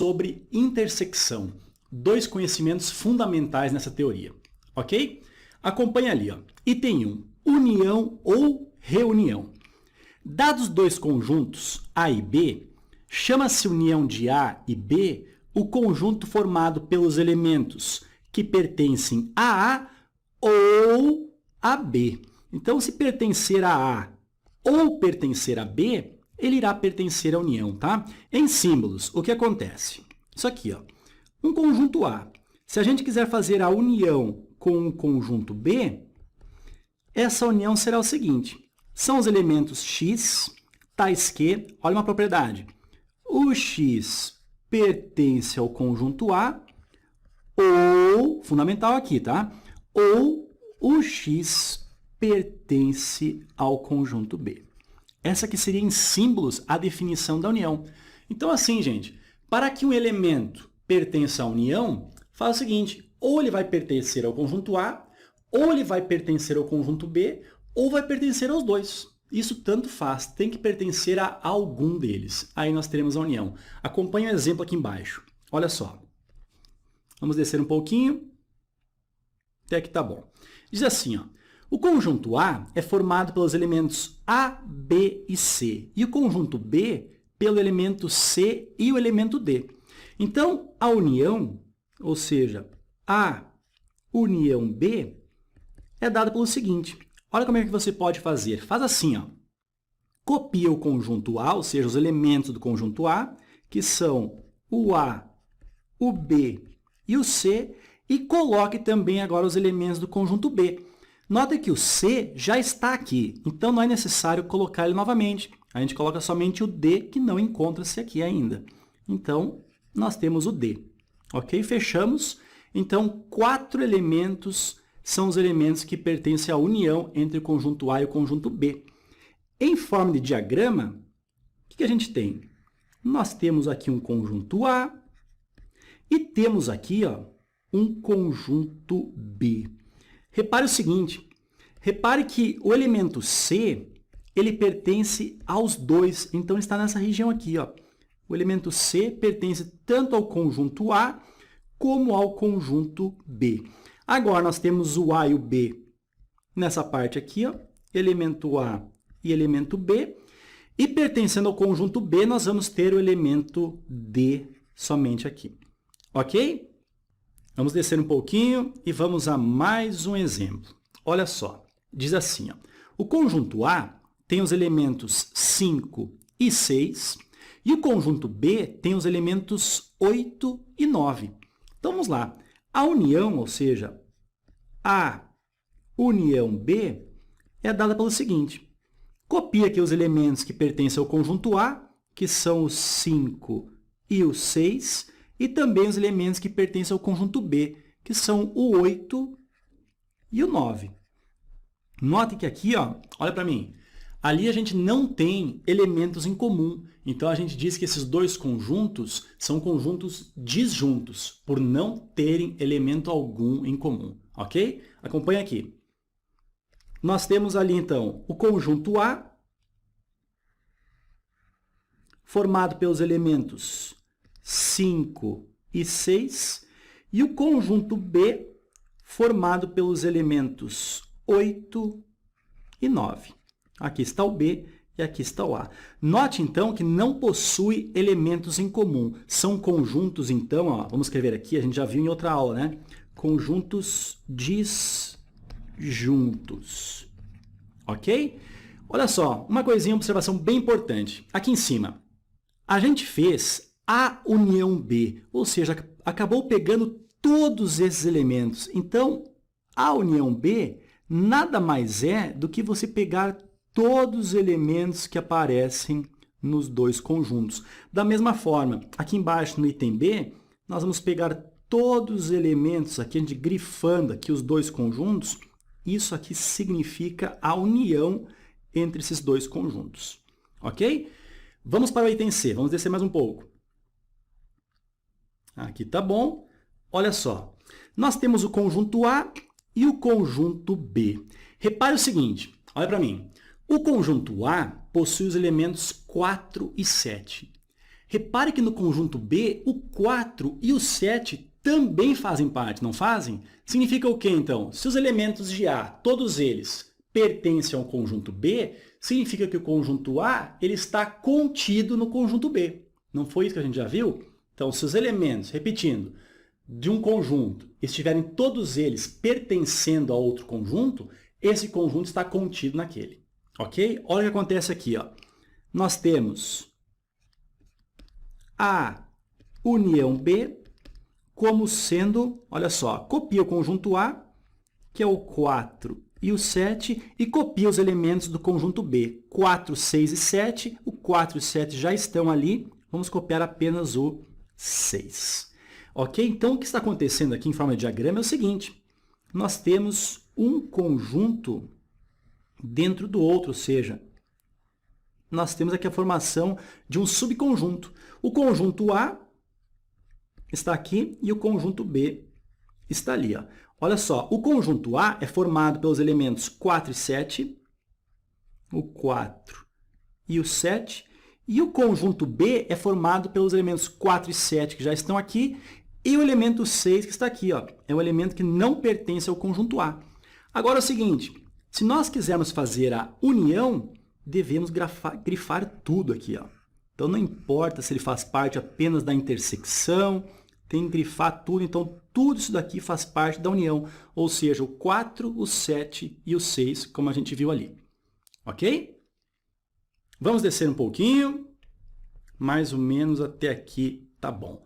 sobre intersecção. Dois conhecimentos fundamentais nessa teoria, ok? Acompanha ali, ó. Item 1, união ou reunião. Dados dois conjuntos, A e B, chama-se união de A e B o conjunto formado pelos elementos que pertencem a A ou a B. Então, se pertencer a A ou pertencer a B, ele irá pertencer à união, tá? Em símbolos, o que acontece? Isso aqui, ó. Um conjunto A. Se a gente quiser fazer a união com um conjunto B, essa união será o seguinte. São os elementos X, tais que, olha uma propriedade, o X pertence ao conjunto A ou, fundamental aqui, tá? Ou o X pertence ao conjunto B. Essa aqui seria em símbolos a definição da união. Então, assim, gente, para que um elemento pertença à união, faz o seguinte, ou ele vai pertencer ao conjunto A, ou ele vai pertencer ao conjunto B, ou vai pertencer aos dois. Isso tanto faz, tem que pertencer a algum deles. Aí nós teremos a união. Acompanhe o exemplo aqui embaixo. Olha só. Vamos descer um pouquinho. Até que tá bom. Diz assim, ó. O conjunto A é formado pelos elementos A, B e C. E o conjunto B pelo elemento C e o elemento D. Então, a união, ou seja, A união B, é dada pelo seguinte. Olha como é que você pode fazer. Faz assim, ó. Copia o conjunto A, ou seja, os elementos do conjunto A, que são o A, o B e o C, e coloque também agora os elementos do conjunto B. Nota que o C já está aqui, então não é necessário colocar ele novamente. A gente coloca somente o D, que não encontra-se aqui ainda. Então, nós temos o D. Ok? Fechamos. Então, 4 elementos são os elementos que pertencem à união entre o conjunto A e o conjunto B. Em forma de diagrama, o que a gente tem? Nós temos aqui um conjunto A e temos aqui, ó, um conjunto B. Repare o seguinte, repare que o elemento C, ele pertence aos dois, então ele está nessa região aqui, ó. O elemento C pertence tanto ao conjunto A como ao conjunto B. Agora, nós temos o A e o B nessa parte aqui, ó, elemento A e elemento B. E pertencendo ao conjunto B, nós vamos ter o elemento D somente aqui. Ok? Vamos descer um pouquinho e vamos a mais um exemplo. Olha só, diz assim, ó, o conjunto A tem os elementos 5 e 6 e o conjunto B tem os elementos 8 e 9. Então, vamos lá. A união, ou seja, A união B, é dada pelo seguinte. Copia aqui os elementos que pertencem ao conjunto A, que são os 5 e o 6, e também os elementos que pertencem ao conjunto B, que são o 8 e o 9. Note que aqui, ó, olha para mim, ali a gente não tem elementos em comum. Então, a gente diz que esses dois conjuntos são conjuntos disjuntos, por não terem elemento algum em comum. Ok? Acompanha aqui. Nós temos ali, então, o conjunto A, formado pelos elementos 5 e 6, e o conjunto B, formado pelos elementos 8 e 9. Aqui está o B e aqui está o A. Note, então, que não possui elementos em comum. São conjuntos, então, ó, vamos escrever aqui, a gente já viu em outra aula, né? Conjuntos disjuntos. Ok? Olha só, uma coisinha, uma observação bem importante. Aqui em cima, a gente fez A união B, ou seja, acabou pegando todos esses elementos. Então, A união B nada mais é do que você pegar todos os elementos que aparecem nos dois conjuntos. Da mesma forma, aqui embaixo no item B, nós vamos pegar todos os elementos, aqui a gente grifando aqui os dois conjuntos, isso aqui significa a união entre esses dois conjuntos. Ok? Vamos para o item C, vamos descer mais um pouco. Aqui tá bom. Olha só, nós temos o conjunto A e o conjunto B. Repare o seguinte, olha para mim. O conjunto A possui os elementos 4 e 7. Repare que no conjunto B, o 4 e o 7 também fazem parte, não fazem? Significa o quê, então? Se os elementos de A, todos eles, pertencem ao conjunto B, significa que o conjunto A ele está contido no conjunto B. Não foi isso que a gente já viu? Então, se os elementos, repetindo, de um conjunto estiverem todos eles pertencendo a outro conjunto, esse conjunto está contido naquele. Ok? Olha o que acontece aqui. Ó. Nós temos A união B como sendo, olha só, copia o conjunto A, que é o 4 e o 7, e copia os elementos do conjunto B. 4, 6 e 7, o 4 e o 7 já estão ali, vamos copiar apenas o 6. Ok? Então, o que está acontecendo aqui em forma de diagrama é o seguinte, nós temos um conjunto dentro do outro, ou seja, nós temos aqui a formação de um subconjunto. O conjunto A está aqui e o conjunto B está ali. Ó. Olha só, o conjunto A é formado pelos elementos 4 e 7, o 4 e o 7, e o conjunto B é formado pelos elementos 4 e 7, que já estão aqui, e o elemento 6, que está aqui. Ó, é um elemento que não pertence ao conjunto A. Agora é o seguinte, se nós quisermos fazer a união, devemos grifar tudo aqui. Ó. Então, não importa se ele faz parte apenas da intersecção, tem que grifar tudo. Então, tudo isso daqui faz parte da união, ou seja, o 4, o 7 e o 6, como a gente viu ali. Ok? Vamos descer um pouquinho, mais ou menos até aqui tá bom.